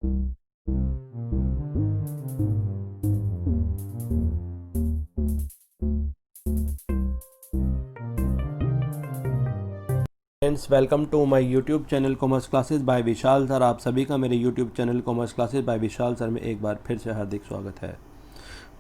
Friends, welcome to my YouTube channel commerce classes by Vishal sir. आप सभी का मेरे YouTube channel commerce classes by Vishal sir में एक बार फिर से हार्दिक स्वागत है।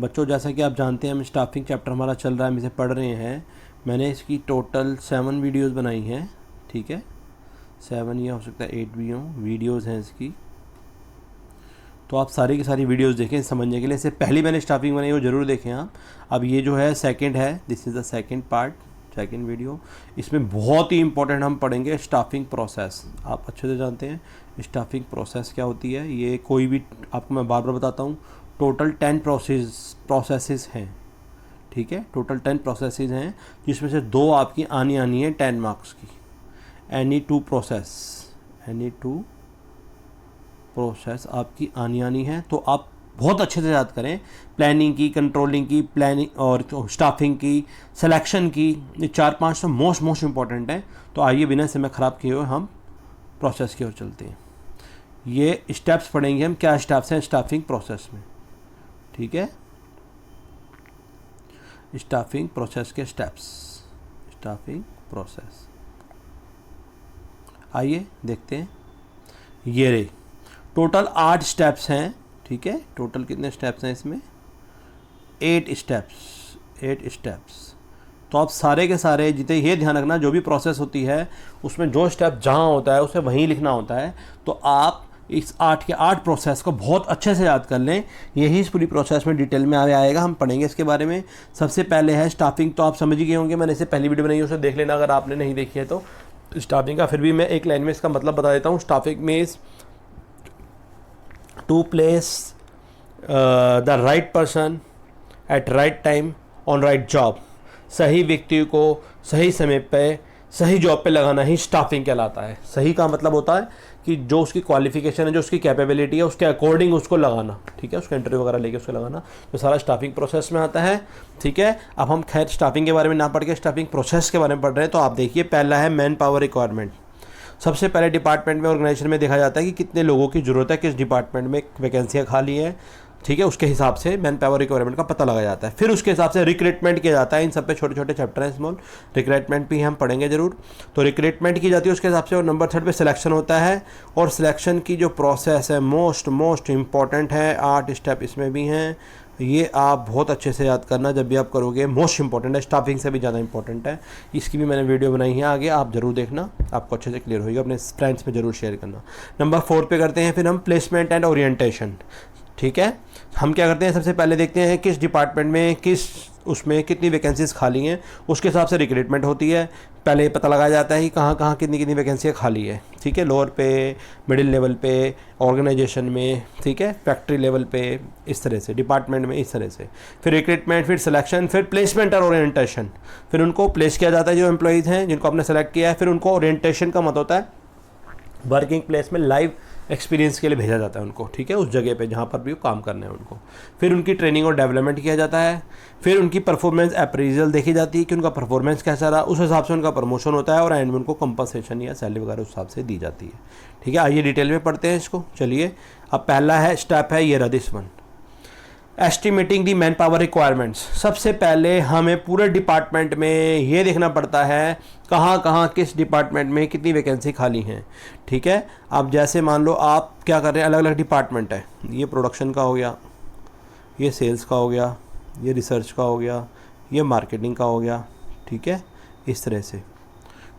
बच्चों, जैसा कि आप जानते हैं हम स्टाफिंग चैप्टर हमारा चल रहा है, हम इसे पढ़ रहे हैं। मैंने इसकी टोटल 7 वीडियोस बनाई हैं, ठीक है। 7 या हो सकता है 8 भी हों वीडियोज़ हैं इसकी। तो आप सारी की सारी वीडियोस देखें समझने के लिए। इससे पहले मैंने स्टाफिंग बनाई वो ज़रूर देखें आप। अब ये जो है सेकंड है, this is the second part, second video. इसमें बहुत ही इंपॉर्टेंट हम पढ़ेंगे स्टाफिंग प्रोसेस। आप अच्छे से जानते हैं स्टाफिंग प्रोसेस क्या होती है। ये कोई भी आपको मैं बार बार बताता हूँ, टोटल 10 प्रोसेसेस हैं, ठीक है। टोटल 10 प्रोसेसेस हैं, जिसमें से 2 आपकी आनी है 10 मार्क्स की। एनी टू प्रोसेस आपकी आनी है, तो आप बहुत अच्छे से याद करें। प्लानिंग की, कंट्रोलिंग की, प्लानिंग और स्टाफिंग की, सिलेक्शन की, ये 4-5 तो मोस्ट इंपॉर्टेंट है। तो आइए बिना समय ख़राब किए हुए हम प्रोसेस की ओर चलते हैं। ये स्टेप्स पढ़ेंगे हम, क्या स्टेप्स हैं स्टाफिंग प्रोसेस में, ठीक है। स्टाफिंग प्रोसेस के स्टेप्स, स्टाफिंग प्रोसेस आइए देखते हैं। ये रे टोटल 8 स्टेप्स हैं, ठीक है। टोटल कितने स्टेप्स हैं इसमें? 8 स्टेप्स। तो आप सारे के सारे जितने, ये ध्यान रखना जो भी प्रोसेस होती है उसमें जो स्टेप जहाँ होता है उसे वहीं लिखना होता है। तो आप इस 8 के 8 प्रोसेस को बहुत अच्छे से याद कर लें। यही इस पूरी प्रोसेस में डिटेल में आएगा, हम पढ़ेंगे इसके बारे में। सबसे पहले है स्टाफिंग। तो आप समझ ही गए होंगे, मैंने इससे पहली वीडियो बनाई है, उसे देख लेना अगर आपने नहीं देखी है तो। स्टाफिंग का फिर भी मैं एक लाइन में इसका मतलब बता देता हूँ। स्टाफिंग में to place the right person at right time on right job. सही व्यक्ति को सही समय पे सही जॉब पे लगाना ही स्टाफिंग कहलाता है। सही का मतलब होता है कि जो उसकी क्वालिफिकेशन है, जो उसकी कैपेबिलिटी है, उसके अकॉर्डिंग उसको लगाना, ठीक है। उसका इंटरव्यू वगैरह लेके उसको लगाना, तो सारा स्टाफिंग प्रोसेस में आता है, ठीक है। अब हम खैर स्टाफिंग के बारे में ना पढ़ के स्टाफिंग प्रोसेस के बारे में पढ़ रहे हैं। तो आप देखिए, पहला है मैन पावर रिक्वायरमेंट। सबसे पहले डिपार्टमेंट में, ऑर्गेनाइजेशन में देखा जाता है कि कितने लोगों की ज़रूरत है, किस डिपार्टमेंट में वैकेंसियाँ खाली हैं, ठीक है। उसके हिसाब से मैन पावर रिक्वायरमेंट का पता लगाया जाता है। फिर उसके हिसाब से रिक्रूटमेंट किया जाता है। इन सब पे छोटे छोटे चैप्टर हैं स्मॉल, रिक्रूटमेंट भी हम पढ़ेंगे जरूर। तो रिक्रूटमेंट की जाती है उसके हिसाब से। और नंबर 3 पे सिलेक्शन होता है। और सिलेक्शन की जो प्रोसेस है मोस्ट इंपॉर्टेंट है। 8 स्टेप इसमें भी हैं, ये आप बहुत अच्छे से याद करना जब भी आप करोगे। मोस्ट इंपॉर्टेंट है, स्टाफिंग से भी ज़्यादा इंपॉर्टेंट है। इसकी भी मैंने वीडियो बनाई है, आगे आप जरूर देखना, आपको अच्छे से क्लियर होगी। अपने फ्रेंड्स में जरूर शेयर करना। नंबर 4 पे करते हैं फिर हम प्लेसमेंट एंड ओरिएंटेशन, ठीक है। हम क्या करते हैं, सबसे पहले देखते हैं किस डिपार्टमेंट में किस उसमें कितनी वैकेंसीज खाली हैं, उसके हिसाब से रिक्रूटमेंट होती है। पहले पता लगाया जाता है कि कहाँ कितनी वैकेंसियाँ खाली है, ठीक है। लोअर पे, मिडिल लेवल पे, ऑर्गेनाइजेशन में, ठीक है, फैक्ट्री लेवल पे, इस तरह से डिपार्टमेंट में, इस तरह से। फिर रिक्रूटमेंट, फिर सिलेक्शन, फिर प्लेसमेंट और ओरिएंटेशन। फिर उनको प्लेस किया जाता है जो एम्प्लॉयज़ हैं जिनको आपने सेलेक्ट किया है। फिर उनको ओरिएंटेशन का मतलब होता है वर्किंग प्लेस में लाइव एक्सपीरियंस के लिए भेजा जाता है उनको, ठीक है, उस जगह पे जहाँ पर भी वो काम करना है उनको। फिर उनकी ट्रेनिंग और डेवलपमेंट किया जाता है। फिर उनकी परफॉर्मेंस अप्रेजल देखी जाती है कि उनका परफॉर्मेंस कैसा रहा, उस हिसाब से उनका प्रमोशन होता है। और एंड में उनको कंपनसेशन या सैलरी वगैरह उस हिसाब से दी जाती है, ठीक है। आइए डिटेल में पढ़ते हैं इसको, चलिए। अब पहला है स्टेप है ये रहा, this one, estimating the man power requirements. सबसे पहले हमें पूरे डिपार्टमेंट में ये देखना पड़ता है कहाँ किस डिपार्टमेंट में कितनी वैकेंसी खाली हैं, ठीक है। अब जैसे मान लो आप क्या कर रहे हैं, अलग अलग डिपार्टमेंट है, ये प्रोडक्शन का हो गया, ये सेल्स का हो गया, ये रिसर्च का हो गया, ये मार्केटिंग का हो गया, ठीक है, इस तरह से।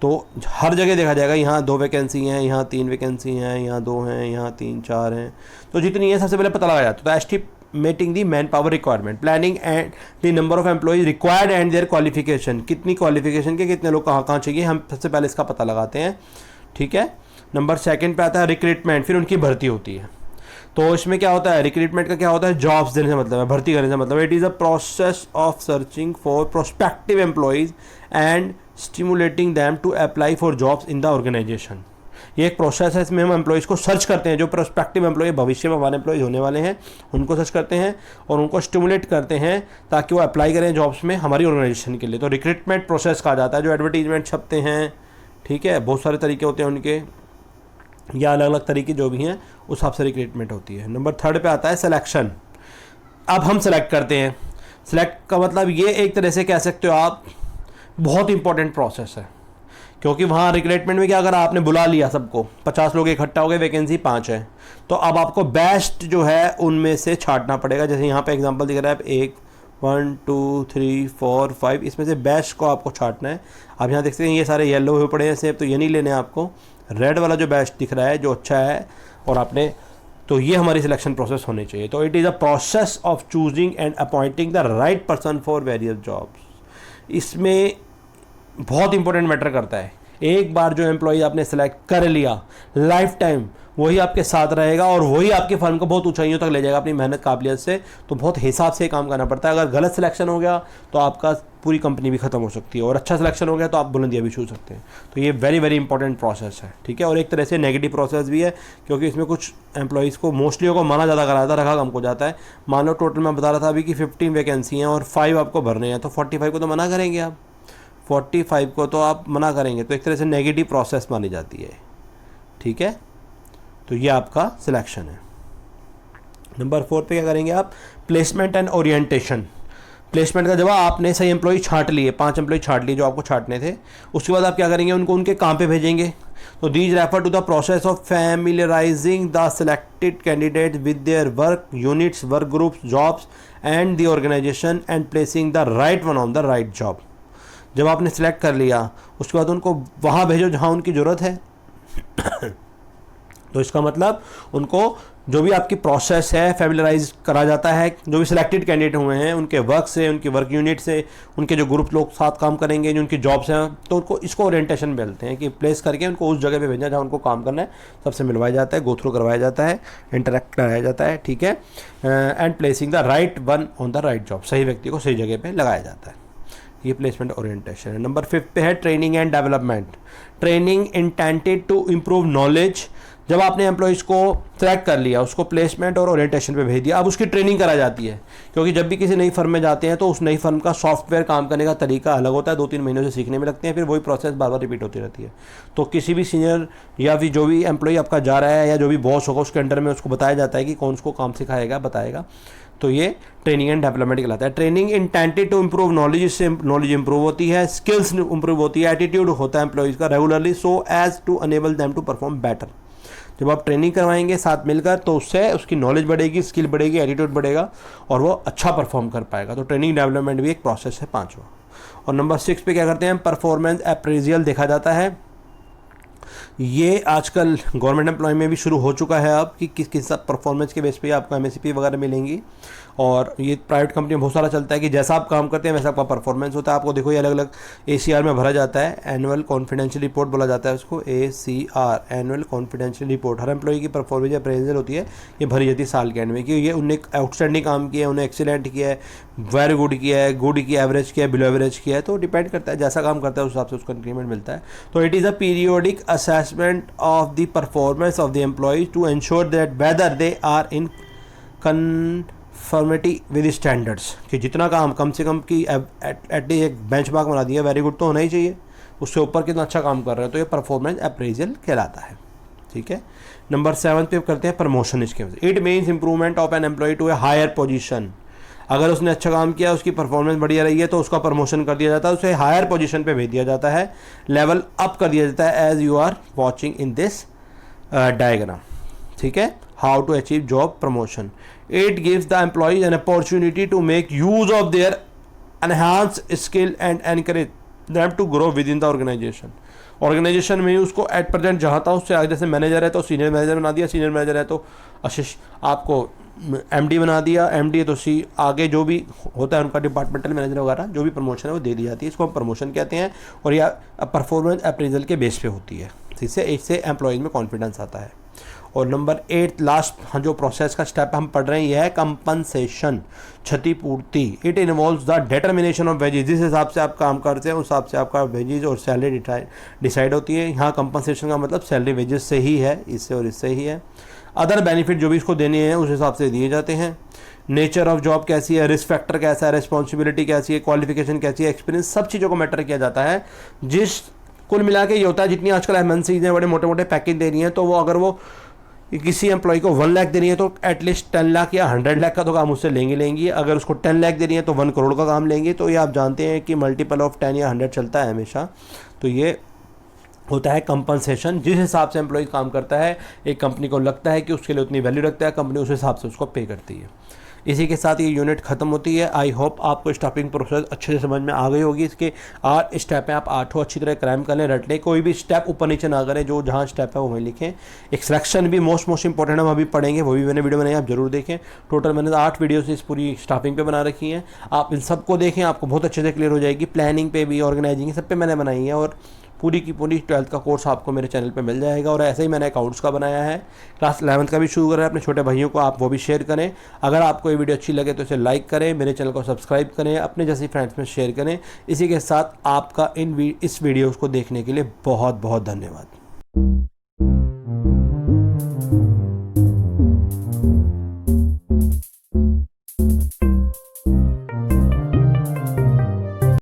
तो हर जगह देखा जाएगा, यहाँ 2 वैकेंसी हैं, यहाँ 3 वैकेंसी हैं, यहाँ 2 हैं, यहाँ 3 4 हैं, तो जितनी है सबसे पहले पता लगाया जाता है। तो estimating the man power requirement, planning and the number of employees required and their qualification. कितनी क्वालिफिकेशन के कितने लोग कहाँ चाहिए, हम सबसे पहले इसका पता लगाते हैं, ठीक है। नंबर 2 पे आता है रिक्रूटमेंट, फिर उनकी भर्ती होती है। तो इसमें क्या होता है, रिक्रूटमेंट का क्या होता है, जॉब्स देने से मतलब है, भर्ती करने से मतलब। It is a process of searching for prospective employees and stimulating them to apply for jobs in the organisation. ये एक प्रोसेस है, इसमें हम एम्प्लॉयज़ को सर्च करते हैं, जो प्रोस्पेक्टिव एम्प्लॉय भविष्य में हमारे एम्प्लॉयज़ होने वाले हैं उनको सर्च करते हैं और उनको स्टिमुलेट करते हैं ताकि वो अप्लाई करें जॉब्स में हमारी ऑर्गेनाइजेशन के लिए। तो रिक्रूटमेंट प्रोसेस कहा जाता है। जो एडवर्टीजमेंट छपते हैं, ठीक है, बहुत सारे तरीके होते हैं उनके, या अलग अलग तरीके जो भी हैं उस हिसाब से रिक्रूटमेंट होती है। नंबर 3 पे आता है सिलेक्शन। अब हम सेलेक्ट करते हैं। सेलेक्ट का मतलब ये एक तरह से कह सकते हो आप बहुत इंपॉर्टेंट प्रोसेस है, क्योंकि वहाँ रिक्रूटमेंट में क्या, अगर आपने बुला लिया सबको, 50 लोग इकट्ठा हो गए, वैकेंसी 5 है, तो अब आपको बेस्ट जो है उनमें से छांटना पड़ेगा। जैसे यहाँ पे एग्जांपल दिख रहा है 1 1 2 3 4 5, इसमें से बेस्ट को आपको छांटना है। आप यहाँ देख सकते हैं ये सारे येलो हुए पड़े हैं सेब, तो ये नहीं लेने हैं आपको, रेड वाला जो बेस्ट दिख रहा है जो अच्छा है और आपने, तो ये हमारी सिलेक्शन प्रोसेस होनी चाहिए। तो it is a process of choosing and appointing the right person for various jobs. इसमें बहुत इंपॉर्टेंट मैटर करता है। एक बार जो एम्प्लॉय आपने सेलेक्ट कर लिया, लाइफ टाइम वही आपके साथ रहेगा और वही आपकी फर्म को बहुत ऊंचाइयों तक ले जाएगा अपनी मेहनत काबिलियत से। तो बहुत हिसाब से काम करना पड़ता है। अगर गलत सिलेक्शन हो गया तो आपका पूरी कंपनी भी खत्म हो सकती है, और अच्छा सिलेक्शन हो गया तो आप बुलंदियाँ भी छू सकते हैं। तो ये वेरी वेरी इंपॉर्टेंट प्रोसेस है, ठीक है। और एक तरह से नेगेटिव प्रोसेस भी है, क्योंकि इसमें कुछ एम्प्लॉयज़ को मोस्टली को माना ज़्यादा करा जाता है, रखा कम हो जाता है। मान लो टोटल मैं बता रहा था अभी कि 15 वैकेंसी हैं और 5 आपको भरने हैं, तो 45 को तो मना करेंगे आप, 45 को तो आप मना करेंगे, तो एक तरह से नेगेटिव प्रोसेस मानी जाती है, ठीक है। तो ये आपका सिलेक्शन है। नंबर 4 पे क्या करेंगे आप, प्लेसमेंट एंड ओरिएंटेशन। प्लेसमेंट का जब आपने सही एम्प्लॉय छांट लिए, 5 एम्प्लॉय छांट लिए जो आपको छांटने थे, उसके बाद आप क्या करेंगे, उनको उनके काम पे भेजेंगे। तो these refer to the process of familiarising the selected candidate with their work units, work groups, jobs and the organisation and placing the right one on the right job. जब आपने सेलेक्ट कर लिया उसके बाद उनको वहाँ भेजो जहाँ उनकी ज़रूरत है। तो इसका मतलब उनको जो भी आपकी प्रोसेस है फैमिलियराइज करा जाता है, जो भी सिलेक्टेड कैंडिडेट हुए हैं उनके वर्क से, उनकी वर्क यूनिट से, उनके जो ग्रुप लोग साथ काम करेंगे, जो उनकी जॉब्स हैं, तो उनको इसको ओरिएंटेशन मिलते हैं कि प्लेस करके उनको उस जगह पे भेजना जहाँ उनको काम करना है, सबसे मिलवाया जाता है, गो थ्रू करवाया जाता है, इंटरेक्ट कराया जाता है, ठीक है। And placing the right one on the right job, सही व्यक्ति को सही जगह पर लगाया जाता है। ये प्लेसमेंट ओरिएंटेशन है। नंबर 5 पे है training and development. Training intended to improve knowledge. जब आपने एम्प्लॉयज़ को सेलेक्ट कर लिया, उसको प्लेसमेंट और ओरिएंटेशन पे भेज दिया, अब उसकी ट्रेनिंग करा जाती है, क्योंकि जब भी किसी नई फर्म में जाते हैं तो उस नई फर्म का सॉफ्टवेयर काम करने का तरीका अलग होता है, 2-3 महीनों से सीखने में लगते हैं, फिर वही प्रोसेस बार बार रिपीट होती रहती है। तो किसी भी सीनियर या फिर जो भी एम्प्लॉय आपका जा रहा है या जो भी बॉस होगा उसके अंडर में उसको बताया जाता है कि कौन उसको काम सिखाएगा, बताएगा। तो ये ट्रेनिंग एंड डेवलपमेंट कहलाता है। Training intended to improve knowledge, इससे नॉलेज इंप्रूव होती है, स्किल्स इंप्रूव होती है, एटीट्यूड होता है एम्प्लॉयज़ का regularly, so as to enable them to perform better. जब आप ट्रेनिंग करवाएंगे साथ मिलकर तो उससे उसकी नॉलेज बढ़ेगी, स्किल बढ़ेगी, एटीट्यूड बढ़ेगा और वो अच्छा परफॉर्म कर पाएगा। तो ट्रेनिंग डेवलपमेंट भी एक प्रोसेस है 5वां। और नंबर 6 पे क्या करते हैं, परफॉर्मेंस अप्रेजियल देखा जाता है। ये आजकल गवर्नमेंट एम्प्लॉय में भी शुरू हो चुका है अब कि किस किस परफॉर्मेंस के बेस पे आपको एमएसपी वगैरह मिलेंगी, और ये प्राइवेट कंपनी में बहुत सारा चलता है कि जैसा आप काम करते हैं वैसा आपका परफॉर्मेंस होता है। आपको देखो ये अलग अलग ACR में भरा जाता है, एनुअल कॉन्फिडेंशियल रिपोर्ट बोला जाता है उसको, ACR एनुअल कॉन्फिडेंशियल रिपोर्ट। हर एम्प्लॉय की परफॉर्मेंस अप्रेजल होती है, ये भरी जाती है साल के एंड में कि ये उन्हें आउटस्टैंडिंग काम किया है, उन्हें एक्सीलेंट किया है, वेरी गुड किया है, गुड किया, एवरेज किया है, बिलो एवरेज किया है। तो डिपेंड करता है जैसा काम करता है उस हिसाब से उसको इंक्रीमेंट मिलता है। तो it is a periodic assessment of the performance of the employees to ensure that whether they are in conformity with standards, कि जितना काम कम से कम की एटलीस्ट एक बेंचमार्क बना दिया, वेरी गुड तो होना ही चाहिए, उससे ऊपर कितना अच्छा काम कर रहे हैं, तो ये परफॉर्मेंस अप्रेजल कहलाता है, ठीक है। नंबर 7 पे करते हैं प्रमोशन। इसके वजह it means improvement of an employee to a higher position. अगर उसने अच्छा काम किया, उसकी परफॉर्मेंस बढ़िया रही है तो उसका प्रमोशन कर दिया जाता है, उसे हायर पोजीशन पे भेज दिया जाता है, लेवल अप कर दिया जाता है, as you are watching in this diagram, ठीक है। How to achieve job promotion, it gives the employees an opportunity to make use of their enhance skill and encourage them to grow with in the organisation. Organisation में उसको at present जहाँ था उससे आगे, जैसे manager है तो senior manager बना दिया, सीनियर मैनेजर है तो आशीष आपको MD बना दिया, MD तो C, आगे जो भी होता है उनका डिपार्टमेंटल मैनेजर वगैरह जो भी प्रमोशन है वो दे दी जाती है, इसको हम प्रमोशन कहते हैं। और यह परफॉर्मेंस अप्रेजल के बेस पे होती है, इससे एम्प्लॉयज में कॉन्फिडेंस आता है। और नंबर 8 लास्ट जो प्रोसेस का स्टेप हम पढ़ रहे हैं यह है कंपनसेशन, क्षतिपूर्ति। It involves the determination of wages, जिस हिसाब से आप काम करते हैं उस हिसाब से आपका वेजेज और सैलरी डिसाइड होती है। यहाँ कंपनसेशन का मतलब सैलरी वेजेस से ही है, इससे और इससे ही है। अदर बेनिफिट जो भी इसको देने हैं उस हिसाब से दिए जाते हैं। नेचर ऑफ जॉब कैसी है, रिस्क फैक्टर कैसा है, रिस्पॉन्सिबिलिटी कैसी है, क्वालिफिकेशन कैसी है, एक्सपीरियंस, सब चीज़ों को मैटर किया जाता है। जिस कुल मिला के ये होता है, जितनी आजकल एमएनसीज हैं बड़े मोटे मोटे पैकेज दे रही हैं, तो वो अगर वो किसी एम्प्लॉय को 1 लाख दे रही है तो एटलीस्ट 10 लाख या 100 लाख का तो काम उससे लेंगी। अगर उसको 10 लाख दे रही है तो 1 करोड़ का काम लेंगे। तो ये आप जानते हैं कि मल्टीपल ऑफ 10 या 100 चलता है हमेशा। तो ये होता है कंपनसेशन, जिस हिसाब से एम्प्लॉय काम करता है, एक कंपनी को लगता है कि उसके लिए उतनी वैल्यू रखता है, कंपनी उस हिसाब से उसको पे करती है। इसी के साथ ये यूनिट खत्म होती है। आई होप आपको स्टॉपिंग प्रोसेस अच्छे से समझ में आ गई होगी। इसके 8 स्टेप हैं, आप 8 अच्छी तरह क्रैम कर लें, रट लें, कोई भी स्टेप ऊपर नीचे ना करें, जो जहाँ स्टेप है वो वहीं लिखें। एक्सट्रैक्शन भी मोस्ट इंपॉर्टेंट हम अभी पढ़ेंगे, वो भी मैंने वीडियो बनाई, आप जरूर देखें। टोटल मैंने 8 वीडियोस इस पूरी स्टॉपिंग पे बना रखी हैं, आप इन सबको देखें, आपको बहुत अच्छे से क्लियर हो जाएगी। प्लानिंग पे भी, ऑर्गेनाइजिंग सब पे मैंने बनाई है, और पूरी की पूरी 12th का कोर्स आपको मेरे चैनल पे मिल जाएगा। और ऐसे ही मैंने अकाउंट्स का बनाया है, क्लास 11th का भी शुरू करा है। अपने छोटे भाइयों को आप वो भी शेयर करें। अगर आपको ये वीडियो अच्छी लगे तो इसे लाइक करें, मेरे चैनल को सब्सक्राइब करें, अपने जैसे फ्रेंड्स में शेयर करें। इसी के साथ आपका इस वीडियोज़ को देखने के लिए बहुत बहुत धन्यवाद।